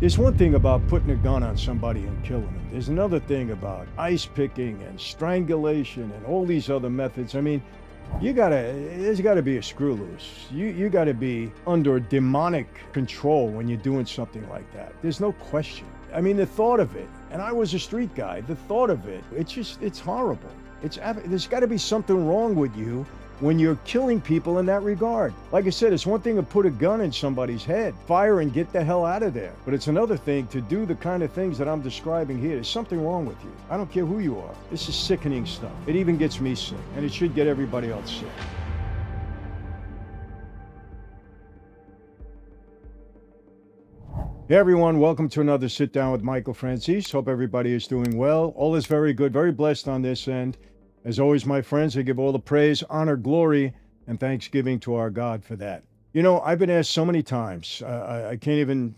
There's one thing about putting a gun on somebody and killing them. There's another thing about ice picking and strangulation and all these other methods. I mean, there's gotta be a screw loose. You gotta be under demonic control when you're doing something like that. There's no question. I mean, the thought of it, and I was a street guy, the thought of it, it's horrible. There's gotta be something wrong with you when you're killing people in that regard. Like I said, it's one thing to put a gun in somebody's head, fire and get the hell out of there. But it's another thing to do the kind of things that I'm describing here. There's something wrong with you. I don't care who you are. This is sickening stuff. It even gets me sick, and it should get everybody else sick. Hey everyone, welcome to another Sit Down with Michael Franzese. Hope everybody is doing well. All is very good, very blessed on this end. As always, my friends, I give all the praise, honor, glory, and thanksgiving to our God for that. You know, I've been asked so many times, I can't even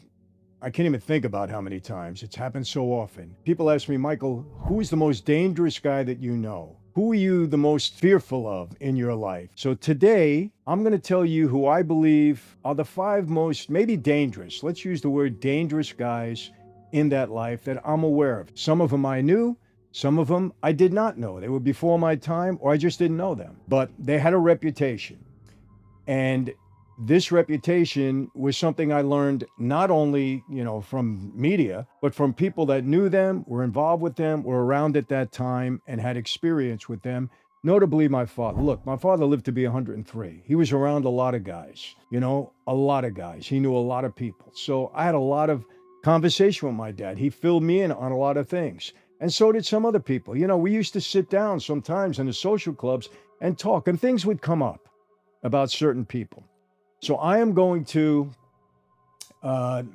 think about how many times. It's happened so often. People ask me, Michael, who is the most dangerous guy that you know? Who are you the most fearful of in your life? So today, I'm going to tell you who I believe are the 5 most, maybe dangerous, let's use the word dangerous guys in that life that I'm aware of. Some of them I knew. Some of them I did not know. They were before my time, or I just didn't know them. But they had a reputation. And this reputation was something I learned not only, from media, but from people that knew them, were involved with them, were around at that time, and had experience with them. Notably, my father. Look, my father lived to be 103. He was around a lot of guys, a lot of guys. He knew a lot of people. So I had a lot of conversation with my dad. He filled me in on a lot of things. And so did some other people. We used to sit down sometimes in the social clubs and talk, and things would come up about certain people. So I am going to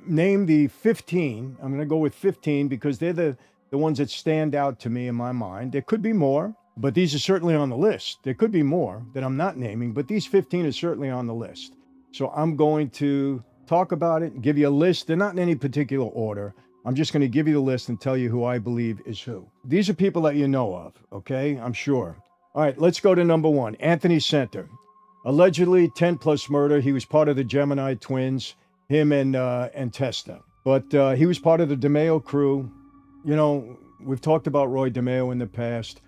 name the 15. I'm going to go with 15 because they're the ones that stand out to me in my mind. There could be more, but these are certainly on the list. There could be more that I'm not naming, but these 15 are certainly on the list. So I'm going to talk about it, give you a list. They're not in any particular order. I'm just going to give you the list and tell you who I believe is who. These are people that you know of, okay? I'm sure. All right, let's go to number 1, Anthony Center. Allegedly 10-plus murder. He was part of the Gemini twins, him and Testa. But he was part of the DeMeo crew. We've talked about Roy DeMeo in the past.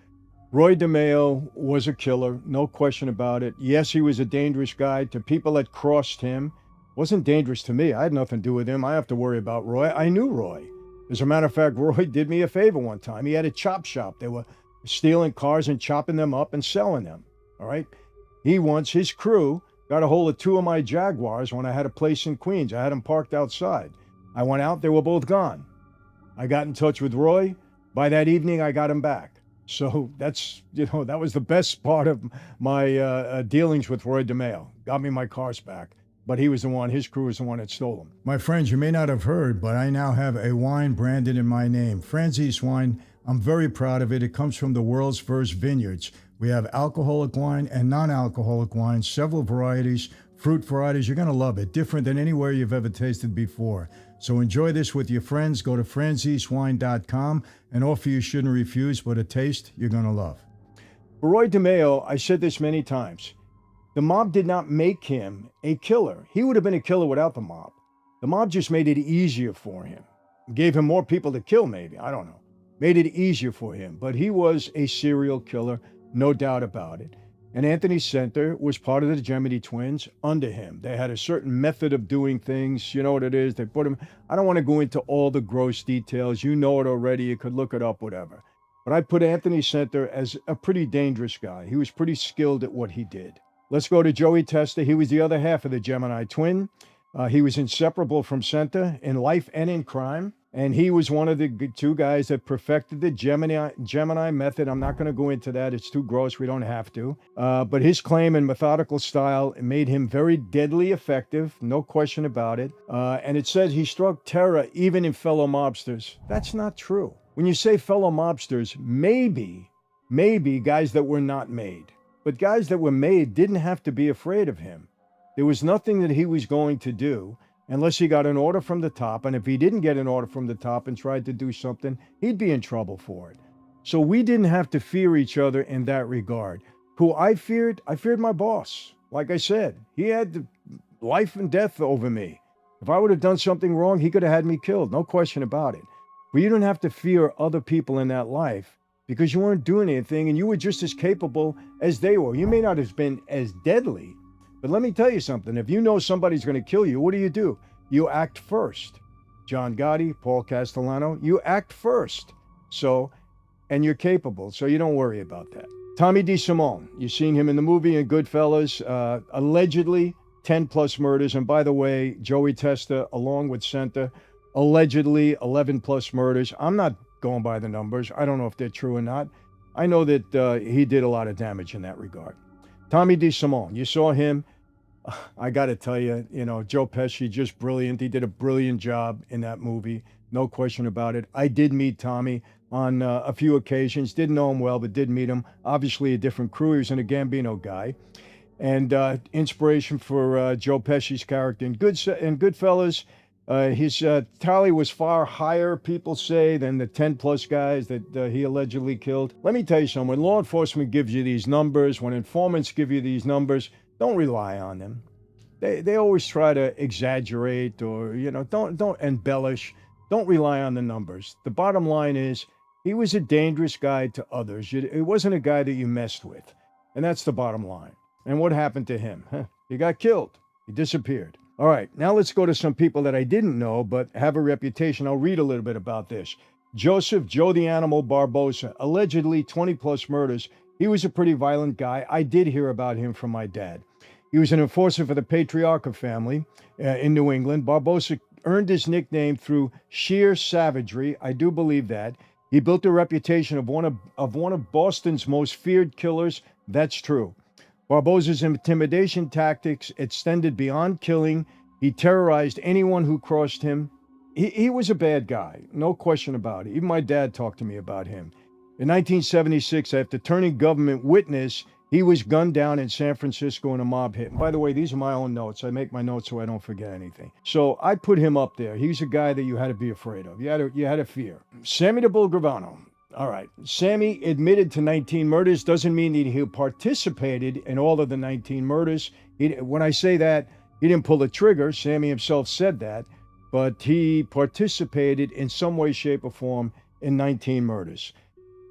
Roy DeMeo was a killer, no question about it. Yes, he was a dangerous guy to people that crossed him. Wasn't dangerous to me. I had nothing to do with him. I have to worry about Roy. I knew Roy. As a matter of fact, Roy did me a favor one time. He had a chop shop. They were stealing cars and chopping them up and selling them. All right. His crew got a hold of 2 of my Jaguars when I had a place in Queens. I had them parked outside. I went out. They were both gone. I got in touch with Roy. By that evening, I got him back. So that was the best part of my dealings with Roy DeMeo. Got me my cars back. But his crew was the one that stole them. My friends, you may not have heard, but I now have a wine branded in my name. Franzese wine. I'm very proud of it. It comes from the world's first vineyards. We have alcoholic wine and non-alcoholic wine, several varieties, fruit varieties. You're going to love it. Different than anywhere you've ever tasted before. So enjoy this with your friends. Go to franzesewine.com. An offer you shouldn't refuse, but a taste you're going to love. For Roy DeMeo, I said this many times. The mob did not make him a killer. He would have been a killer without the mob. The mob just made it easier for him. Gave him more people to kill, maybe. I don't know. Made it easier for him. But he was a serial killer, no doubt about it. And Anthony Center was part of the Gemini twins under him. They had a certain method of doing things. You know what it is? They put him. I don't want to go into all the gross details. You know it already. You could look it up, whatever. But I put Anthony Center as a pretty dangerous guy. He was pretty skilled at what he did. Let's go to Joey Testa. He was the other half of the Gemini twin. He was inseparable from Center in life and in crime. And he was one of the 2 guys that perfected the Gemini method. I'm not going to go into that. It's too gross. We don't have to. But his claim and methodical style made him very deadly effective. No question about it. And it says he struck terror even in fellow mobsters. That's not true. When you say fellow mobsters, maybe guys that were not made. But guys that were made didn't have to be afraid of him. There was nothing that he was going to do unless he got an order from the top. And if he didn't get an order from the top and tried to do something, he'd be in trouble for it. So we didn't have to fear each other in that regard. Who I feared my boss. Like I said, he had life and death over me. If I would have done something wrong, he could have had me killed. No question about it. But you don't have to fear other people in that life because you weren't doing anything and you were just as capable as they were. You may not have been as deadly, but let me tell you something. If you know somebody's going to kill you, what do? You act first. John Gotti, Paul Castellano, you act first. So, and you're capable, so you don't worry about that. Tommy DeSimone, you've seen him in the movie in Goodfellas, allegedly 10 plus murders. And by the way, Joey Testa, along with Senta, allegedly 11 plus murders. I'm not going by the numbers. I don't know if they're true or not. I know that he did a lot of damage in that regard. Tommy DeSimone, you saw him. I got to tell you, Joe Pesci, just brilliant. He did a brilliant job in that movie. No question about it. I did meet Tommy on a few occasions. Didn't know him well, but did meet him. Obviously a different crew. He was a Gambino guy. And inspiration for Joe Pesci's character in Goodfellas. His tally was far higher, people say, than the 10 plus guys that he allegedly killed. Let me tell you something. When law enforcement gives you these numbers, when informants give you these numbers, don't rely on them. They always try to exaggerate or, don't embellish. Don't rely on the numbers. The bottom line is he was a dangerous guy to others. It wasn't a guy that you messed with. And that's the bottom line. And what happened to him? He got killed. He disappeared. All right, now let's go to some people that I didn't know but have a reputation. I'll read a little bit about this. Joseph Joe the Animal Barbosa, allegedly 20 plus murders. He was a pretty violent guy. I did hear about him from my dad. He was an enforcer for the Patriarca family in New England. Barbosa earned his nickname through sheer savagery. I do believe that. He built a reputation of one of Boston's most feared killers. That's true. Barbosa's intimidation tactics extended beyond killing. He terrorized anyone who crossed him. He was a bad guy, no question about it. Even my dad talked to me about him. In 1976, after turning government witness, he was gunned down in San Francisco in a mob hit. And by the way, these are my own notes. I make my notes so I don't forget anything. So I put him up there. He's a guy that you had to be afraid of. You had to fear. Sammy the Bull Gravano. All right. Sammy admitted to 19 murders. Doesn't mean that he participated in all of the 19 murders. When I say that, he didn't pull the trigger. Sammy himself said that. But he participated in some way, shape, or form in 19 murders.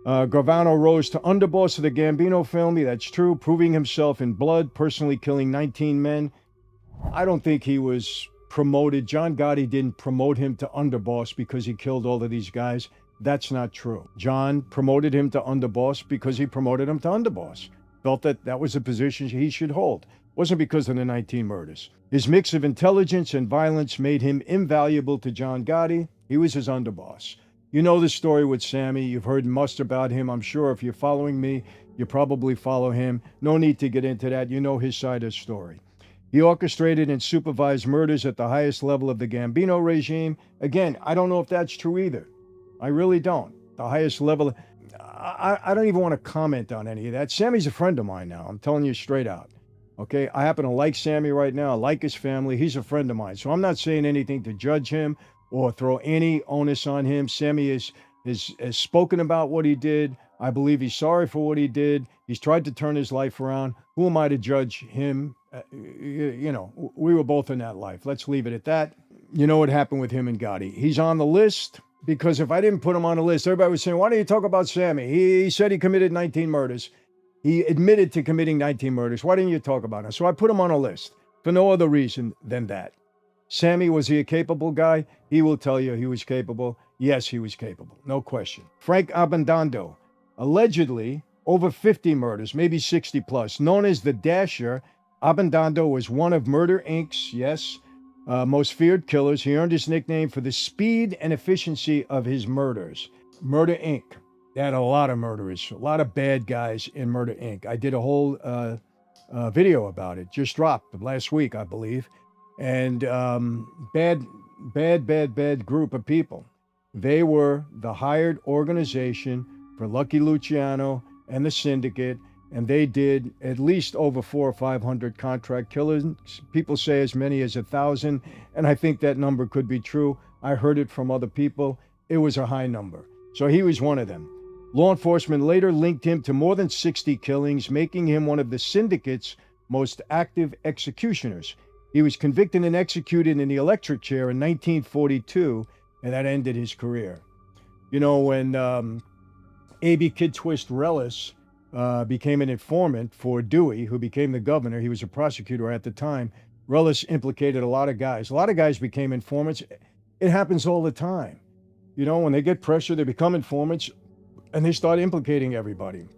Gravano rose to underboss of the Gambino family. That's true. Proving himself in blood, personally killing 19 men. I don't think he was promoted. John Gotti didn't promote him to underboss because he killed all of these guys. That's not true. John promoted him to underboss because he promoted him to underboss. Felt that was a position he should hold. Wasn't because of the 19 murders. His mix of intelligence and violence made him invaluable to John Gotti. He was his underboss. You know the story with Sammy. You've heard much about him. I'm sure if you're following me, you probably follow him. No need to get into that. You know his side of the story. He orchestrated and supervised murders at the highest level of the Gambino regime. Again, I don't know if that's true either. I really don't. The highest level. I don't even want to comment on any of that. Sammy's a friend of mine now. I'm telling you straight out. Okay? I happen to like Sammy right now. I like his family. He's a friend of mine. So I'm not saying anything to judge him or throw any onus on him. Sammy has spoken about what he did. I believe he's sorry for what he did. He's tried to turn his life around. Who am I to judge him? We were both in that life. Let's leave it at that. You know what happened with him and Gotti. He's on the list because if I didn't put him on the list, everybody was saying, why don't you talk about Sammy? He said he committed 19 murders. He admitted to committing 19 murders. Why didn't you talk about him? So I put him on a list for no other reason than that. Sammy, was he a capable guy? He will tell you he was capable. Yes, he was capable. No question. Frank Abendando, allegedly over 50 murders, maybe 60 plus. Known as the Dasher, Abendando was one of Murder Inc.'s, yes, most feared killers. He earned his nickname for the speed and efficiency of his murders. Murder Inc. They had a lot of murderers, a lot of bad guys in Murder Inc. I did a whole video about it. Just dropped last week, I believe. And bad group of people. They were the hired organization for Lucky Luciano and the syndicate, and they did at least over 400 or 500 contract killings. People say as many as 1,000, and I think that number could be true. I heard it from other people. It was a high number. So he was one of them. Law enforcement later linked him to more than 60 killings, making him one of the syndicate's most active executioners. He was convicted and executed in the electric chair in 1942, and that ended his career. You know, when A.B. Kid Twist Rellis became an informant for Dewey, who became the governor, he was a prosecutor at the time. Rellis implicated a lot of guys. A lot of guys became informants. It happens all the time. You know, when they get pressure, they become informants, and they start implicating everybody.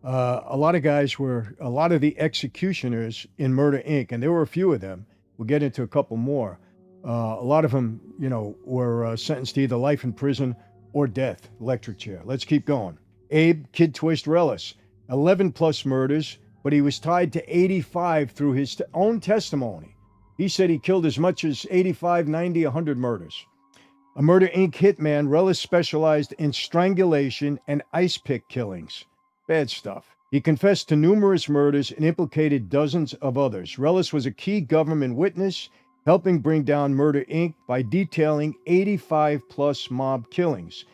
A lot of guys were, a lot of the executioners in Murder, Inc., and there were a few of them. We'll get into a couple more. A lot of them, you know, were sentenced to either life in prison or death, electric chair. Let's keep going. Abe Kid Twist Rellis, 11 plus murders, but he was tied to 85 through his own testimony. He said he killed as much as 85, 90, 100 murders. A Murder, Inc. hitman, Rellis specialized in strangulation and ice pick killings. Bad stuff. He confessed to numerous murders and implicated dozens of others. Rellis was a key government witness, helping bring down Murder, Inc. by detailing 85-plus mob killings.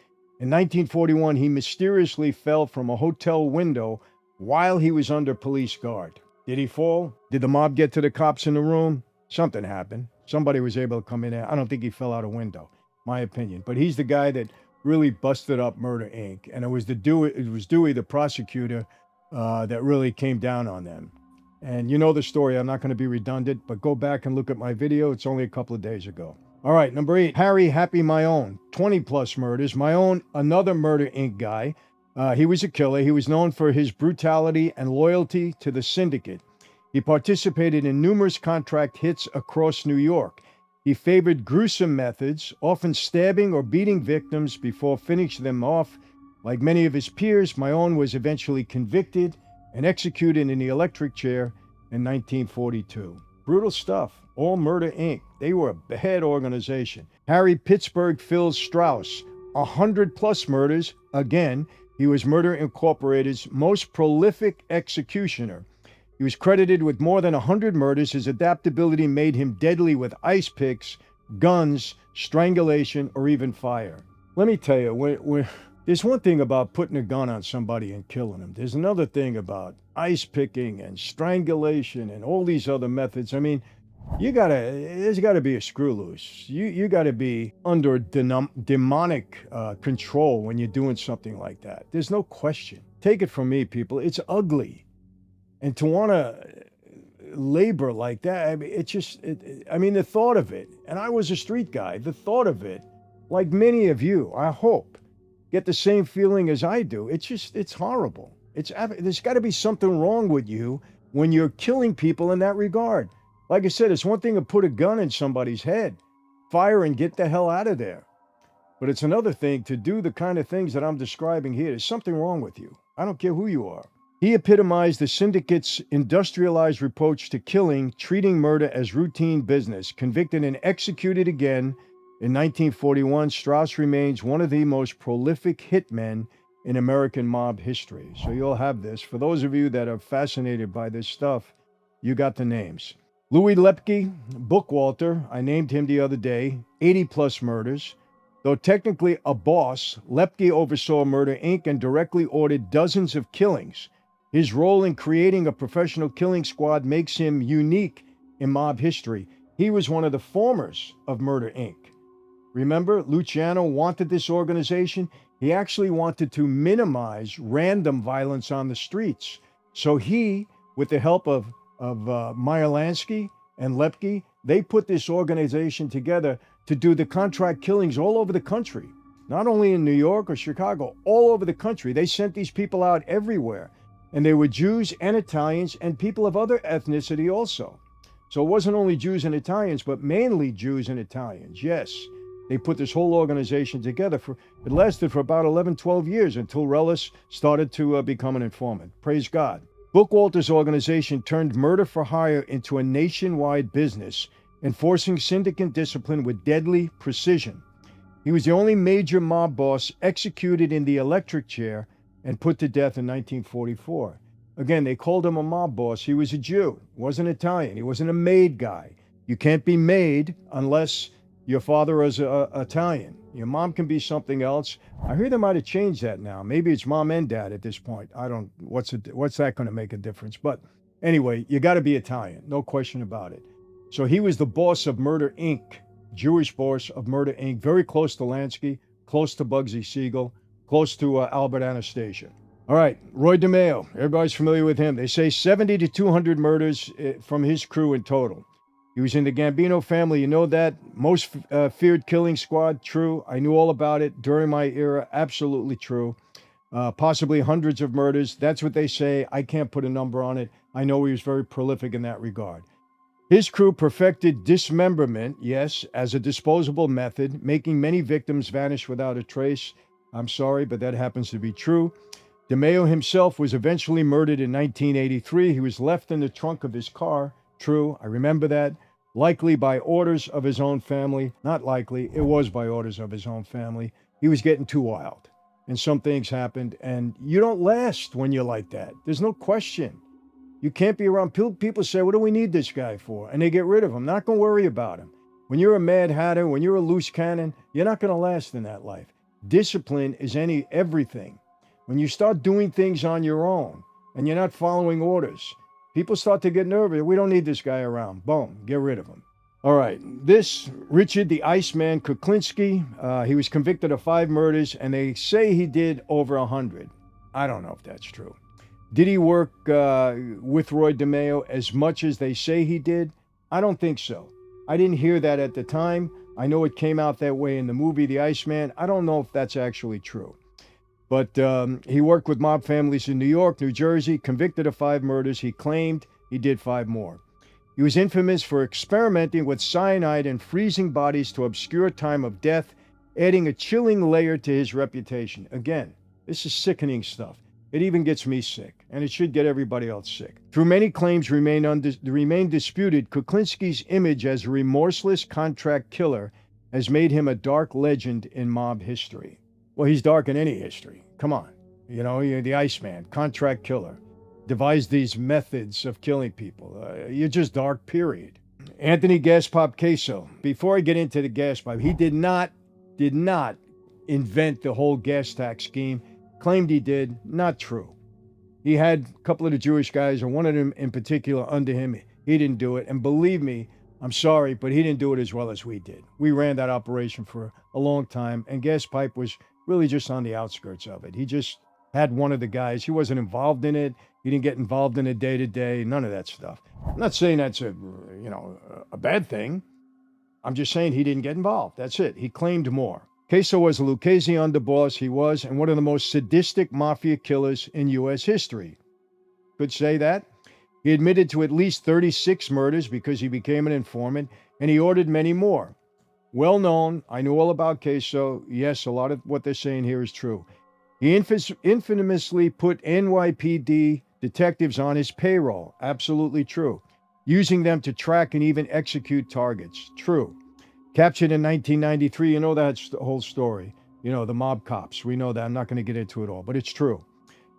In 1941, he mysteriously fell from a hotel window while he was under police guard. Did he fall? Did the mob get to the cops in the room? Something happened. Somebody was able to come in there. I don't think he fell out a window, my opinion. But he's the guy that really busted up Murder, Inc. And it was Dewey, the prosecutor, that really came down on them. And you know the story. I'm not going to be redundant, but go back and look at my video. It's only a couple of days ago. All right, number 8, Harry Happy Mayone, 20-plus murders. Mayone, another Murder, Inc. guy. He was a killer. He was known for his brutality and loyalty to the syndicate. He participated in numerous contract hits across New York. He favored gruesome methods, often stabbing or beating victims before finishing them off. Like many of his peers, Mayone was eventually convicted and executed in the electric chair in 1942. Brutal stuff. All Murder, Inc. They were a bad organization. Harry Pittsburgh Phil Strauss, 100-plus murders. Again, he was Murder Incorporated's most prolific executioner. He was credited with more than 100 murders. His adaptability made him deadly with ice picks, guns, strangulation, or even fire. Let me tell you, there's one thing about putting a gun on somebody and killing them. There's another thing about ice picking and strangulation and all these other methods. I mean, there's got to be a screw loose. You got to be under demonic control when you're doing something like that. There's no question. Take it from me, people. It's ugly. And to want to labor like that, I mean, the thought of it, and I was a street guy, the thought of it, like many of you, I hope, get the same feeling as I do. It's horrible. There's got to be something wrong with you when you're killing people in that regard. Like I said, it's one thing to put a gun in somebody's head, fire and get the hell out of there. But it's another thing to do the kind of things that I'm describing here. There's something wrong with you. I don't care who you are. He epitomized the syndicate's industrialized approach to killing, treating murder as routine business. Convicted and executed again in 1941, Strauss remains one of the most prolific hitmen in American mob history. So you'll have this. For those of you that are fascinated by this stuff, you got the names. Louis Lepke, Bookwalter, I named him the other day, 80-plus murders. Though technically a boss, Lepke oversaw Murder, Inc. and directly ordered dozens of killings. His role in creating a professional killing squad makes him unique in mob history. He was one of the formers of Murder, Inc. Remember, Luciano wanted this organization. He actually wanted to minimize random violence on the streets. So he, with the help of Myerlansky and Lepke, they put this organization together to do the contract killings all over the country. Not only in New York or Chicago, all over the country. They sent these people out everywhere. And they were Jews and Italians and people of other ethnicity also. So it wasn't only Jews and Italians, but mainly Jews and Italians. Yes, they put this whole organization together. It lasted for about 11, 12 years until Rellis started to become an informant. Praise God. Bookwalter's organization turned murder for hire into a nationwide business, enforcing syndicate discipline with deadly precision. He was the only major mob boss executed in the electric chair and put to death in 1944. Again, they called him a mob boss. He was a Jew, wasn't Italian. He wasn't a made guy. You can't be made unless your father is Italian. Your mom can be something else. I hear they might have changed that now. Maybe it's mom and dad at this point. What's that going to make a difference? But anyway, you got to be Italian, no question about it. So he was the boss of Murder Inc., Jewish boss of Murder Inc., very close to Lansky, close to Bugsy Siegel, close to Albert Anastasia. All right, Roy DeMeo, everybody's familiar with him. They say 70 to 200 murders from his crew in total. He was in the Gambino family, you know that. Most feared killing squad, true. I knew all about it during my era, absolutely true. Possibly hundreds of murders, that's what they say. I can't put a number on it. I know he was very prolific in that regard. His crew perfected dismemberment, yes, as a disposable method, making many victims vanish without a trace. I'm sorry, but that happens to be true. DeMeo himself was eventually murdered in 1983. He was left in the trunk of his car. True, I remember that. Likely by orders of his own family. Not likely, it was by orders of his own family. He was getting too wild. And some things happened, and you don't last when you're like that. There's no question. You can't be around people say, what do we need this guy for? And they get rid of him. Not going to worry about him. When you're a mad hatter, when you're a loose cannon, you're not going to last in that life. Discipline is everything. When you start doing things on your own and you're not following orders, people start to get nervous. We don't need this guy around. Boom, get rid of him. All right, this Richard the Iceman Kuklinski, he was convicted of 5 murders, and they say he did over 100. I don't know if that's true. Did he work with Roy DeMeo as much as they say he did? I don't think so. I didn't hear that at the time. I know it came out that way in the movie The Iceman. I don't know if that's actually true. But he worked with mob families in New York, New Jersey, convicted of 5 murders. He claimed he did 5 more. He was infamous for experimenting with cyanide and freezing bodies to obscure time of death, adding a chilling layer to his reputation. Again, this is sickening stuff. It even gets me sick, and it should get everybody else sick. Through many claims remain disputed, Kuklinski's image as a remorseless contract killer has made him a dark legend in mob history. Well, he's dark in any history. Come on. You know, you're the Iceman, contract killer. Devised these methods of killing people. You're just dark, period. Anthony Gaspop Queso. Before I get into the gas pipe, he did not invent the whole gas tax scheme. Claimed he did. Not true. He had a couple of the Jewish guys, or one of them in particular, under him. He didn't do it. And believe me, I'm sorry, but he didn't do it as well as we did. We ran that operation for a long time, and gas pipe was really just on the outskirts of it. He just had one of the guys. He wasn't involved in it. He didn't get involved in it day to day, none of that stuff. I'm not saying that's a bad thing. I'm just saying he didn't get involved. That's it. He claimed more. Queso was a Lucchese underboss. He was, and one of the most sadistic mafia killers in U.S. history. Could say that. He admitted to at least 36 murders because he became an informant, and he ordered many more. Well known. I knew all about Queso. Yes, a lot of what they're saying here is true. He infamously put NYPD detectives on his payroll. Absolutely true. Using them to track and even execute targets. True. Captured in 1993, you know that's the whole story. You know, the mob cops. We know that. I'm not going to get into it all, but it's true.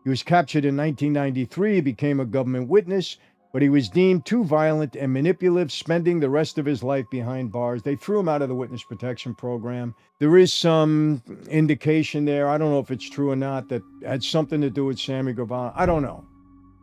He was captured in 1993, became a government witness, but he was deemed too violent and manipulative, spending the rest of his life behind bars. They threw him out of the witness protection program. There is some indication there, I don't know if it's true or not, that had something to do with Sammy Guevara. I don't know.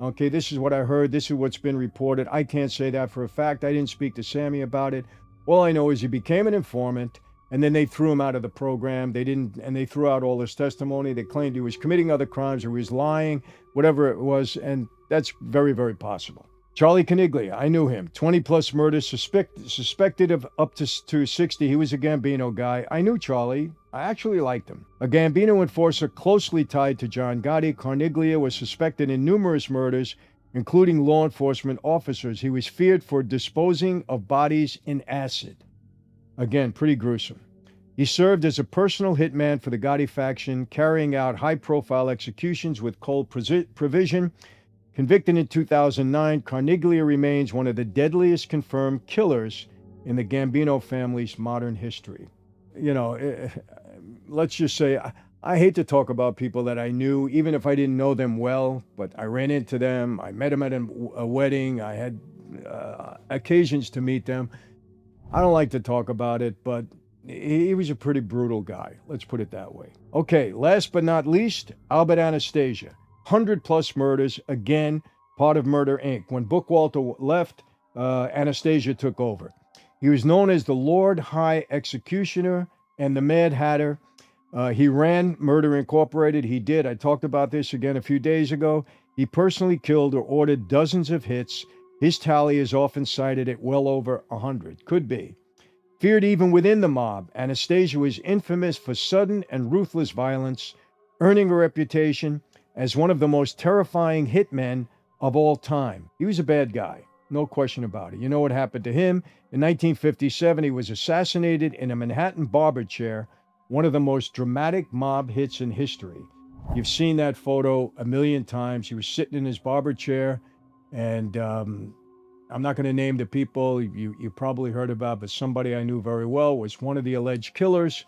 Okay, this is what I heard. This is what's been reported. I can't say that for a fact. I didn't speak to Sammy about it. All I know is he became an informant, and then they threw him out of the program. They threw out all his testimony. They claimed he was committing other crimes or he was lying, whatever it was, and that's very, very possible. Charlie Caniglia, I knew him. 20-plus murders, suspected of up to 60. He was a Gambino guy. I knew Charlie. I actually liked him. A Gambino enforcer closely tied to John Gotti, Carniglia was suspected in numerous murders, including law enforcement officers. He was feared for disposing of bodies in acid. Again, pretty gruesome. He served as a personal hitman for the Gotti faction, carrying out high-profile executions with cold provision. Convicted in 2009, Carniglia remains one of the deadliest confirmed killers in the Gambino family's modern history. You know, let's just say, I hate to talk about people that I knew, even if I didn't know them well, but I ran into them. I met them at a wedding. I had occasions to meet them. I don't like to talk about it, but he was a pretty brutal guy. Let's put it that way. Okay, last but not least, Albert Anastasia. 100-plus murders, again, part of Murder Inc. When Bookwalter left, Anastasia took over. He was known as the Lord High Executioner and the Mad Hatter. He ran Murder Incorporated. He did. I talked about this again a few days ago. He personally killed or ordered dozens of hits. His tally is often cited at well over 100. Could be. Feared even within the mob, Anastasia was infamous for sudden and ruthless violence, earning a reputation as one of the most terrifying hitmen of all time. He was a bad guy, no question about it. You know what happened to him? In 1957, he was assassinated in a Manhattan barber chair, one of the most dramatic mob hits in history. You've seen that photo a million times. He was sitting in his barber chair, and I'm not going to name the people you probably heard about, but somebody I knew very well was one of the alleged killers.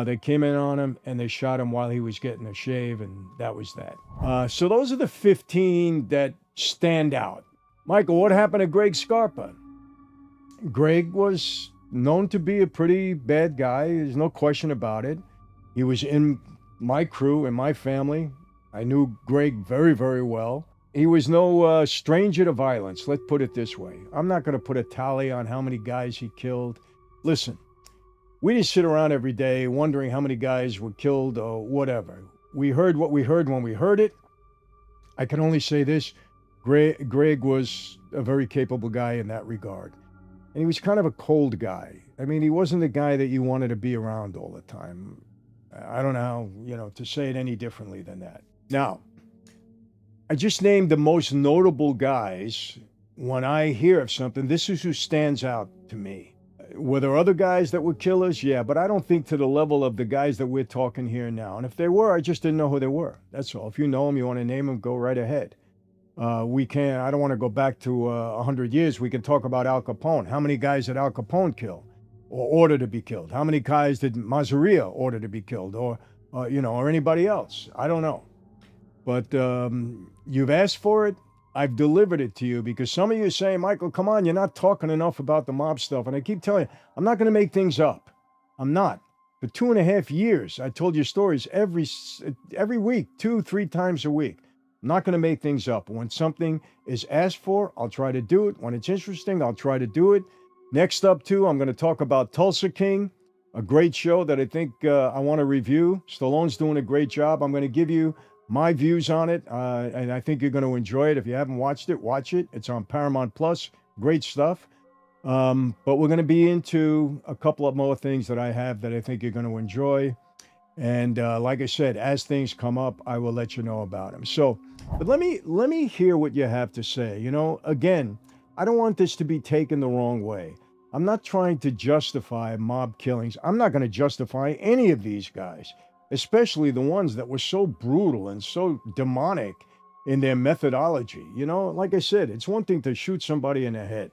They came in on him and they shot him while he was getting a shave, and that was that. So those are the 15 that stand out. Michael, what happened to Greg Scarpa? Greg was known to be a pretty bad guy. There's no question about it. He was in my crew, in my family. I knew Greg very, very well. He was no stranger to violence, let's put it this way. I'm not going to put a tally on how many guys he killed. Listen, we didn't sit around every day wondering how many guys were killed or whatever. We heard what we heard when we heard it. I can only say this, Greg was a very capable guy in that regard. And he was kind of a cold guy. I mean, he wasn't the guy that you wanted to be around all the time. I don't know how, to say it any differently than that. Now, I just named the most notable guys. When I hear of something, this is who stands out to me. Were there other guys that were killers? Yeah, but I don't think to the level of the guys that we're talking here now. And if they were, I just didn't know who they were. That's all. If you know them, you want to name them, go right ahead. I don't want to go back to 100 years. We can talk about Al Capone. How many guys did Al Capone kill or order to be killed? How many guys did Masseria order to be killed or anybody else? I don't know. But you've asked for it. I've delivered it to you because some of you say, Michael, come on, you're not talking enough about the mob stuff. And I keep telling you, I'm not going to make things up. I'm not. For 2.5 years, I told you stories every week, 2-3 times a week. I'm not going to make things up. When something is asked for, I'll try to do it. When it's interesting, I'll try to do it. Next up, too, I'm going to talk about Tulsa King, a great show that I think I want to review. Stallone's doing a great job. I'm going to give you my views on it, and I think you're going to enjoy it. If you haven't watched it, watch it. It's on Paramount Plus. Great stuff. But we're going to be into a couple of more things that I have that I think you're going to enjoy. And like I said, as things come up, I will let you know about them. So, but let me hear what you have to say. Again, I don't want this to be taken the wrong way. I'm not trying to justify mob killings. I'm not going to justify any of these guys, especially the ones that were so brutal and so demonic in their methodology. Like I said, it's one thing to shoot somebody in the head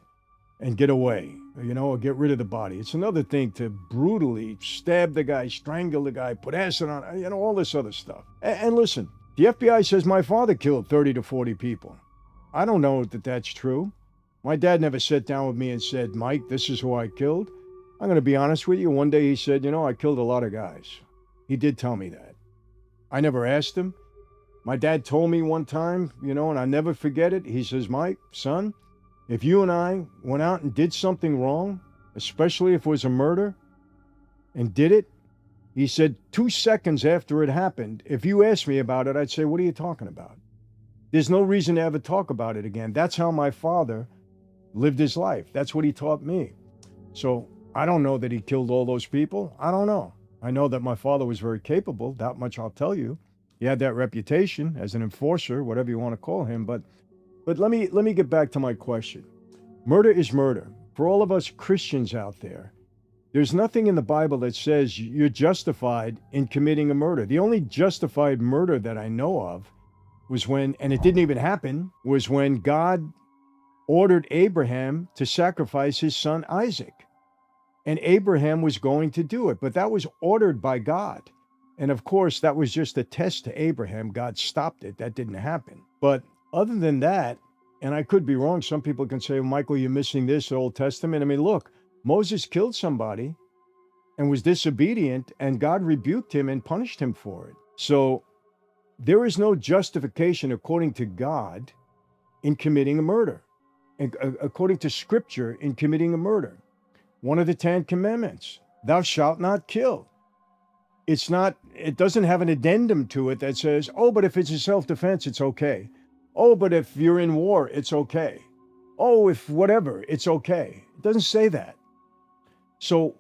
and get away, or get rid of the body. It's another thing to brutally stab the guy, strangle the guy, put acid on, all this other stuff. And listen, the FBI says my father killed 30 to 40 people. I don't know that that's true. My dad never sat down with me and said, Mike, this is who I killed. I'm going to be honest with you. One day he said, I killed a lot of guys. He did tell me that. I never asked him. My dad told me one time, and I never forget it. He says, Mike, son, if you and I went out and did something wrong, especially if it was a murder, and did it, he said 2 seconds after it happened, if you asked me about it, I'd say, what are you talking about? There's no reason to ever talk about it again. That's how my father lived his life. That's what he taught me. So I don't know that he killed all those people. I don't know. I know that my father was very capable. That much I'll tell you. He had that reputation as an enforcer, whatever you want to call him. But let me get back to my question. Murder is murder. For all of us Christians out there, there's nothing in the Bible that says you're justified in committing a murder. The only justified murder that I know of was when, and it didn't even happen, was when God ordered Abraham to sacrifice his son Isaac. And Abraham was going to do it, but that was ordered by God. And of course, that was just a test to Abraham. God stopped it. That didn't happen. But other than that, and I could be wrong, some people can say, Michael, you're missing this Old Testament. I mean, look, Moses killed somebody and was disobedient, and God rebuked him and punished him for it. So there is no justification, according to God, in committing a murder. according to scripture, in committing a murder. One of the 10 commandments, thou shalt not kill. It doesn't have an addendum to it that says, oh, but if it's a self-defense, it's okay. Oh, but if you're in war, it's okay. Oh, if whatever, it's okay. It doesn't say that. So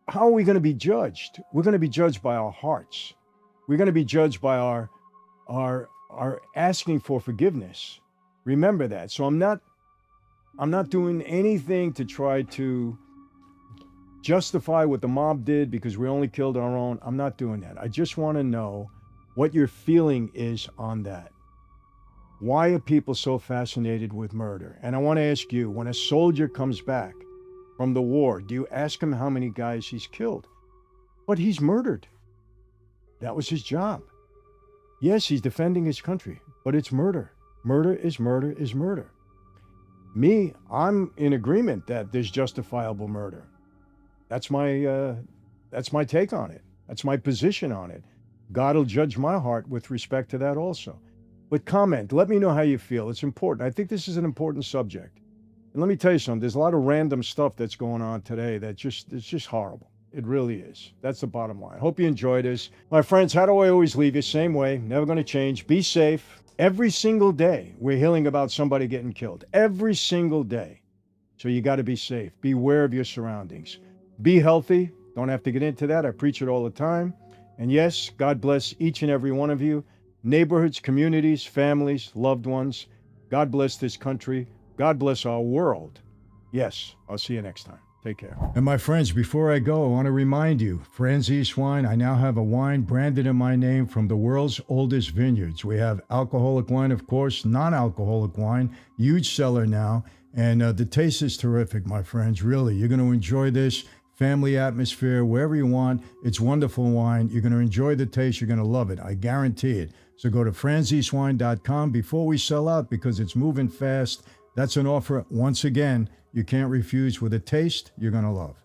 how are we going to be judged? We're going to be judged by our hearts. We're going to be judged by our asking for forgiveness. Remember that. So I'm not doing anything to try to justify what the mob did because we only killed our own. I'm not doing that. I just want to know what your feeling is on that. Why are people so fascinated with murder? And I want to ask you, when a soldier comes back from the war, do you ask him how many guys he's killed? But he's murdered. That was his job. Yes, he's defending his country, but it's murder. Murder is murder is murder. Me, I'm in agreement that there's justifiable murder. That's my take on it. That's my position on it. God will judge my heart with respect to that also. But comment, let me know how you feel. It's important. I think this is an important subject. And let me tell you something, there's a lot of random stuff that's going on today it's just horrible. It really is. That's the bottom line. Hope you enjoyed this. My friends, how do I always leave you? Same way, never going to change. Be safe. Every single day, we're hearing about somebody getting killed. Every single day. So you got to be safe. Be aware of your surroundings. Be healthy. Don't have to get into that. I preach it all the time. And yes, God bless each and every one of you. Neighborhoods, communities, families, loved ones. God bless this country. God bless our world. Yes, I'll see you next time. Take care. And my friends, before I go, I want to remind you, Franzese Wine, I now have a wine branded in my name from the world's oldest vineyards. We have alcoholic wine, of course, non-alcoholic wine, huge seller now. And the taste is terrific, my friends. Really, you're going to enjoy this. Family atmosphere, wherever you want. It's wonderful wine. You're going to enjoy the taste. You're going to love it. I guarantee it. So go to franzesewine.com before we sell out because it's moving fast. That's an offer, once again, you can't refuse with a taste you're going to love.